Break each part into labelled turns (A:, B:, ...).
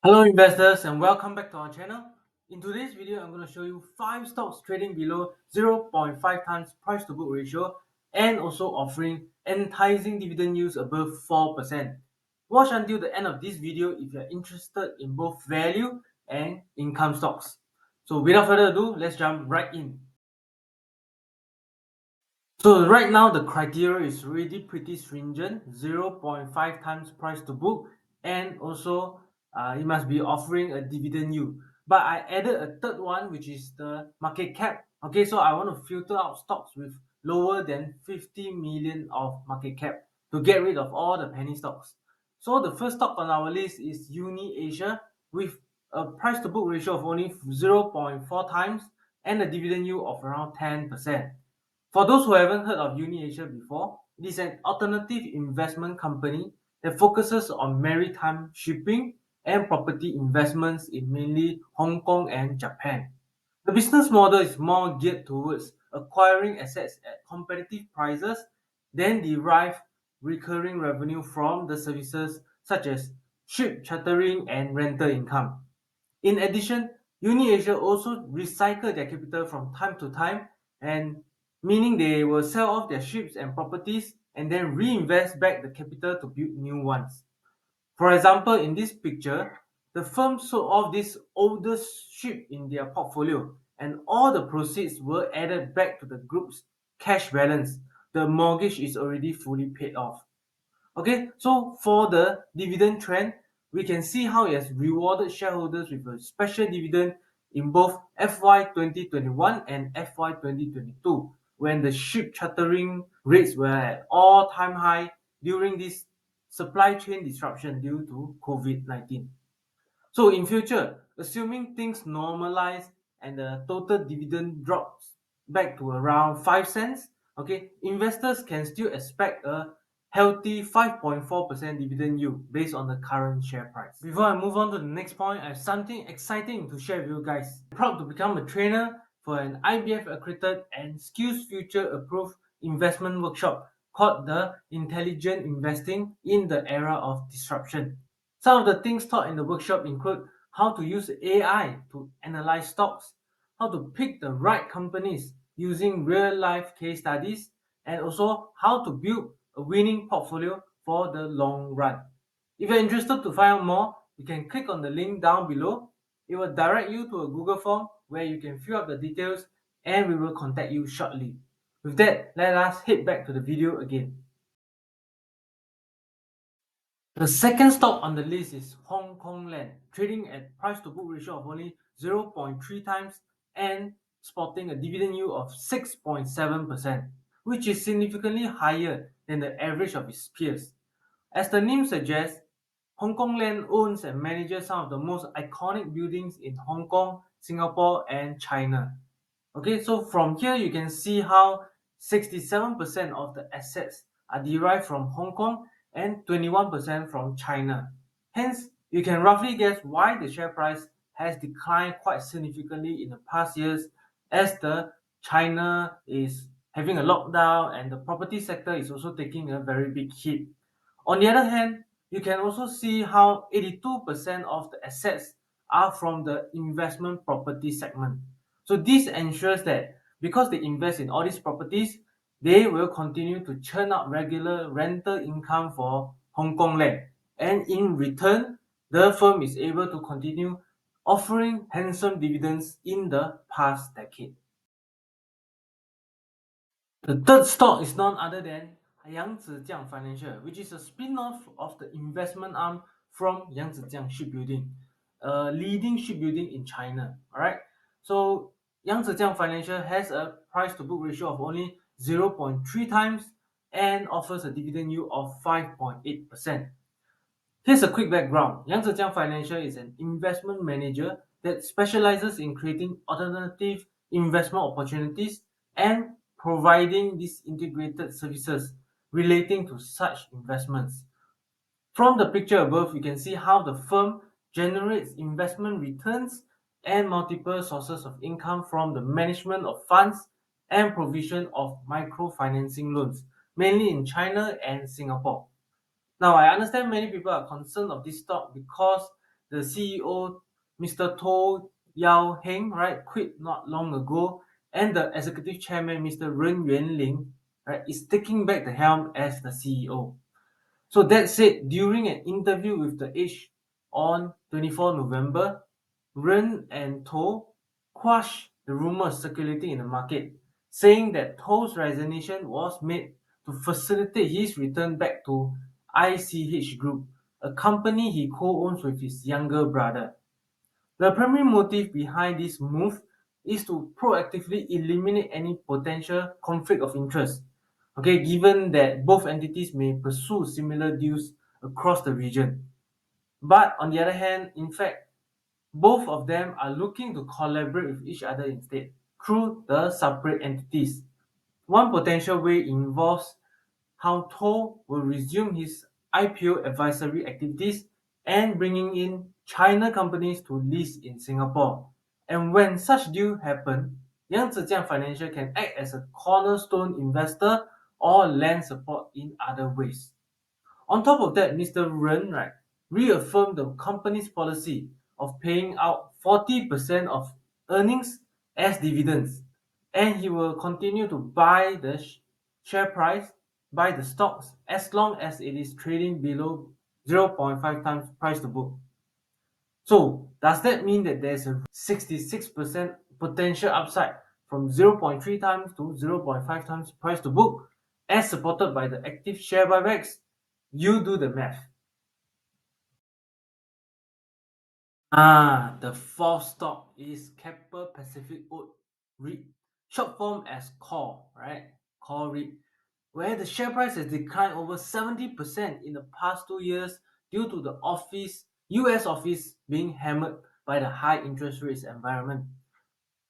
A: Hello investors and welcome back to our channel. In today's video, I'm going to show you 5 stocks trading below 0.5 times price to book ratio and also offering enticing dividend yields above 4%. Watch until the end of this video if you're interested in both value and income stocks. So without further ado, let's jump right in. So right now the criteria is really pretty stringent, 0.5 times price to book, and also it must be offering a dividend yield. But I added a third one, which is the market cap. Okay, so I want to filter out stocks with lower than 50 million of market cap to get rid of all the penny stocks. So the first stock on our list is Uni-asia with a price to book ratio of only 0.4 times and a dividend yield of around 10%. For those who haven't heard of UniAsia before, it is an alternative investment company that focuses on maritime shipping and property investments in mainly Hong Kong and Japan. The business model is more geared towards acquiring assets at competitive prices, then derive recurring revenue from the services such as ship chartering and rental income. In addition, UniAsia also recycle their capital from time to time, and meaning they will sell off their ships and properties and then reinvest back the capital to build new ones. For example, in this picture, the firm sold off this oldest ship in their portfolio, and all the proceeds were added back to the group's cash balance. The mortgage is already fully paid off. Okay, so for the dividend trend, we can see how it has rewarded shareholders with a special dividend in both FY 2021 and FY 2022, when the ship chartering rates were at all-time high during this supply chain disruption due to COVID-19. So in future, assuming things normalize and the total dividend drops back to around 5 cents, okay, investors can still expect a healthy 5.4% dividend yield based on the current share price. Before I move on to the next point, I have something exciting to share with you guys. I'm proud to become a trainer for an IBF-accredited and Skillsfuture-approved investment workshop called the Intelligent Investing in the Era of Disruption. Some of the things taught in the workshop include how to use AI to analyze stocks, how to pick the right companies using real-life case studies, and also how to build a winning portfolio for the long run. If you're interested to find out more, you can click on the link down below. It will direct you to a Google form where you can fill up the details and we will contact you shortly. With that, let us head back to the video again. The second stock on the list is Hong Kong Land, trading at price to book ratio of only 0.3 times and sporting a dividend yield of 6.7%, which is significantly higher than the average of its peers. As the name suggests, Hong Kong Land owns and manages some of the most iconic buildings in Hong Kong, Singapore, and China. Okay, so from here you can see how 67% of the assets are derived from Hong Kong and 21% from China. Hence, you can roughly guess why the share price has declined quite significantly in the past years as the China is having a lockdown and the property sector is also taking a very big hit. On the other hand, you can also see how 82% of the assets are from the investment property segment. So this ensures that because they invest in all these properties, they will continue to churn out regular rental income for Hong Kong Land. And in return, the firm is able to continue offering handsome dividends in the past decade. The third stock is none other than Yangguang Financial, which is a spin-off of the investment arm from Yangguang Shipbuilding, a leading shipbuilding in China. Alright, so Yangguang Financial has a price to book ratio of only 0.3 times and offers a dividend yield of 5.8%. Here's a quick background. Yangguang Financial is an investment manager that specializes in creating alternative investment opportunities and providing these integrated services relating to such investments. From the picture above, you can see how the firm generates investment returns and multiple sources of income from the management of funds and provision of microfinancing loans, mainly in China and Singapore. Now, I understand many people are concerned of this stock because the CEO, Mr. To Yao Heng, right, quit not long ago, and the executive chairman, Mr. Ren Yuanling, right, is taking back the helm as the CEO. So that said, during an interview with the Age on 24 November, Ren and To quashed the rumors circulating in the market, saying that To's resignation was made to facilitate his return back to ICH Group, a company he co-owns with his younger brother. The primary motive behind this move is to proactively eliminate any potential conflict of interest. Okay, given that both entities may pursue similar deals across the region. But on the other hand, in fact, both of them are looking to collaborate with each other instead through the separate entities. One potential way involves how Toll will resume his IPO advisory activities and bringing in China companies to list in Singapore. And when such deal happen, Yangguang Financial can act as a cornerstone investor or lend support in other ways. On top of that, Mr. Ren, right, reaffirmed the company's policy of paying out 40% of earnings as dividends, and he will continue to buy the share price, buy the stocks, as long as it is trading below 0.5 times price to book. So does that mean that there's a 66% potential upside from 0.3 times to 0.5 times price to book, as supported by the active share buybacks? You do the math. The fourth stock is Keppel Pacific Oat REIT, short form as CORE, right? CORE REIT, where the share price has declined over 70% in the past 2 years due to the US office being hammered by the high interest rates environment.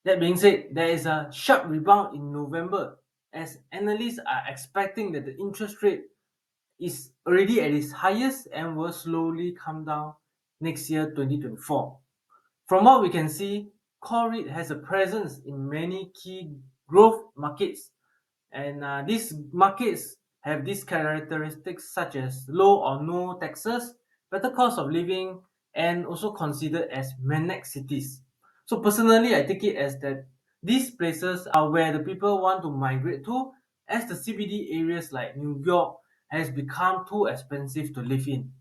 A: That being said, there is a sharp rebound in November as analysts are expecting that the interest rate is already at its highest and will slowly come down next year, 2024. From what we can see, Core REIT has a presence in many key growth markets, and these markets have these characteristics such as low or no taxes, better cost of living, and also considered as magnet cities. So personally, I take it as that these places are where the people want to migrate to, as the CBD areas like New York has become too expensive to live in.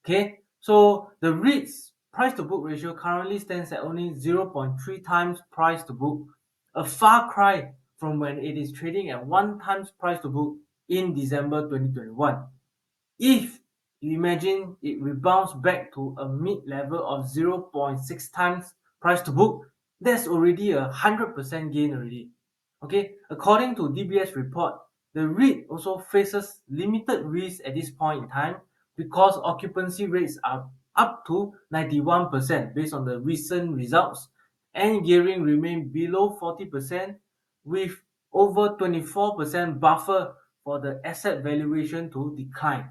A: Okay, so the REIT's price to book ratio currently stands at only 0.3 times price to book, a far cry from when it is trading at 1 times price to book in December 2021. If you imagine it rebounds back to a mid level of 0.6 times price to book, that's already a 100% gain already. Okay, according to DBS report, the REIT also faces limited risk at this point in time because occupancy rates are up to 91% based on the recent results, and gearing remain below 40% with over 24% buffer for the asset valuation to decline.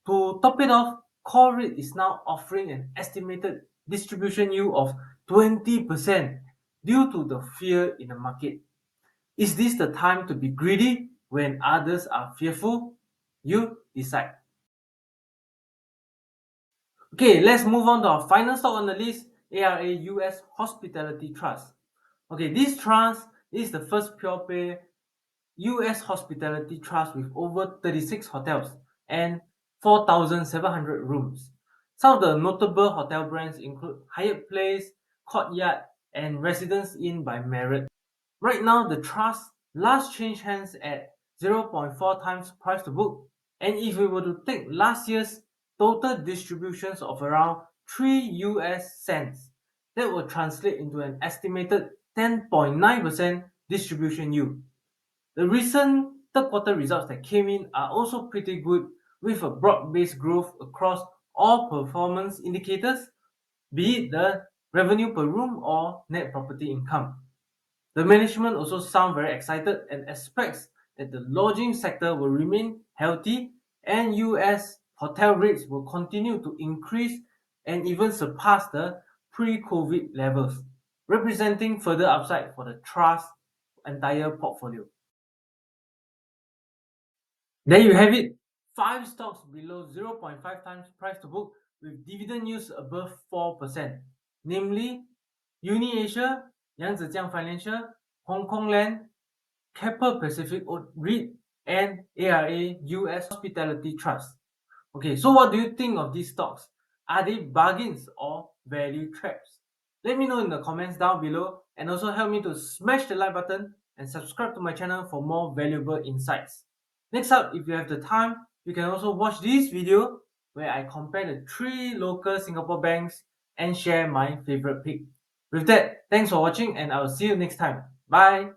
A: To top it off, Core REIT is now offering an estimated distribution yield of 20% due to the fear in the market. Is this the time to be greedy when others are fearful? You decide. Okay, let's move on to our final stock on the list, ARA US Hospitality Trust. Okay, this trust is the first pure play US hospitality trust with over 36 hotels and 4,700 rooms. Some of the notable hotel brands include Hyatt Place, Courtyard, and Residence Inn by Marriott. Right now, the trust last changed hands at 0.4 times price to book, and if we were to take last year's total distributions of around 3 US cents, that would translate into an estimated 10.9% distribution yield. The recent third quarter results that came in are also pretty good, with a broad-based growth across all performance indicators, be it the revenue per room or net property income. The management also sound very excited and expects that the lodging sector will remain healthy and US hotel rates will continue to increase and even surpass the pre-COVID levels, representing further upside for the trust's entire portfolio. There you have it. 5 stocks below 0.5 times price to book with dividend yields above 4%, namely Uni-asia, Yangguang Financial, Hong Kong Land, Keppel Pacific REIT, and ARA US Hospitality Trust. Okay, so what do you think of these stocks? Are they bargains or value traps? Let me know in the comments down below, and also help me to smash the like button and subscribe to my channel for more valuable insights. Next up, if you have the time, you can also watch this video where I compare the 3 local Singapore banks and share my favorite pick. With that, thanks for watching and I will see you next time. Bye!